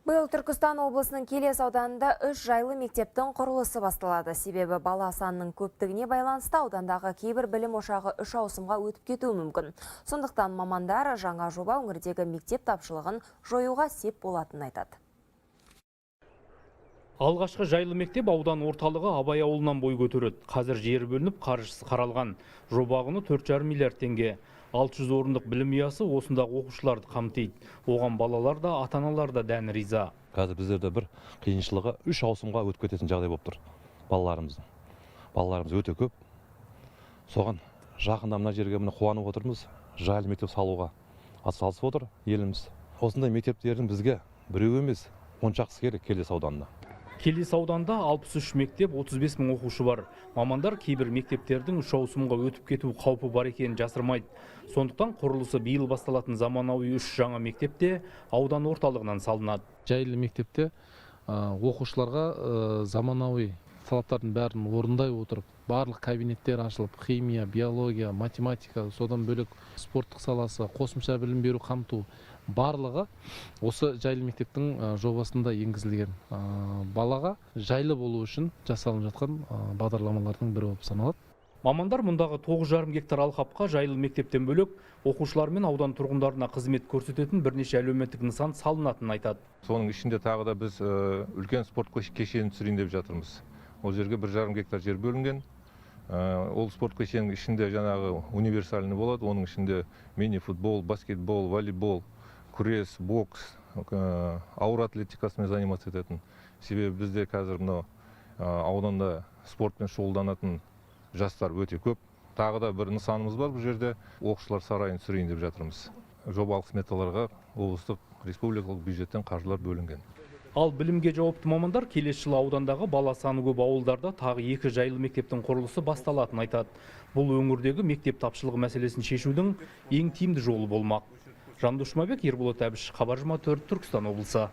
Биыл Түркістан облысының Келес ауданында 3 жайлы мектептің құрылысы басталады. Себебі бала санының көптігіне байланысты аудандағы кейбір білім ошағы 3 ауысымға өтіп кетуі мүмкін. Сондықтан мамандар жаңа жоба өңірдегі мектеп тапшылығын жоюға сеп болатынын айтады. Алғашқы жайлы мектеп аудан орталығы Абай ауылынан бой көтереді. Қазір жер бөлініп, қаржысы қаралған. Жоба құны 4,5 миллиард теңге. 600 орындық білім ұясы осындағы оқушыларды қамтиды. Оған балалар да, ата-аналар да дән риза. Қазір біздерде бір қиыншылығы 3 ауысымға өтіп кететін жағдай болып тұр. Балаларымыз өте көп. Соған жақында мына жерге қуанып отырмыз. Жайлы мектеп салуға атсалысып отыр еліміз. Осындай мектептердің бізге біреу емес, 10 шақсы керек Келес ауданына. Келес ауданында 63 мектеп, 35 мың оқушы бар. Мамандар кейбір мектептердің 3 ауысымға өтіп кету қаупі бар екенін жасырмайды. Сондықтан құрылысы биыл басталатын заманауи 3 жаңа мектепте аудан орталығынан салынады. Жайлы мектепте оқушыларға заманауи талаптардың бәрін орындай отырып, барлық кабинеттер ашылып, химия, биология, математика, содан бөлек спорттық саласы, қосымша білім беру қамту барлығы осы жайлы мектептің жобасында енгізілген. Балаға жайлы болу үшін жасалынып жатқан бағдарламалардың бірі болып саналады. Мамандар мұндағы 9,5 гектар алқапқа жайлы мектептен бөлек оқушылар мен аудан тұрғындарына қызмет көрсететін бірнеше әлеуметтік нысан салынатынын айтады. Соның ішінде тағы да біз үлкен спорт кешенін түсірейін деп жатырмыз. Ол жерге 1,5 гектар жер бөлінген. Ол спорт кешенінің ішінде жаңағы универсальный болады. Оның ішінде мини-футбол, баскетбол, волейбол, күрес, бокс, ауыр атлетикасымен заниматься ететін. Себебі бізде қазір мынау ауданда спортпен шұғылданатын жастар өте көп. Тағы да бір нысанымыз бар бұл жерде. Оқушылар сарайын түсірейін деп жатырмыз. Жобалық сметаларға облыстық республикалық бюджеттен қаржылар бөлінген. Ал білімге жауапты мамандар келесі жылы аудандағы бала саны көп ауылдарда тағы 2 жайлы мектептің құрылысы басталатынын айтады. Бұл өңірдегі мектеп тапшылығы мәселесін шешудің ең тиімді жолы болмақ. Жандос Жұмабек, Ерболат Әбіш, Хабар 24, Түркістан облысы.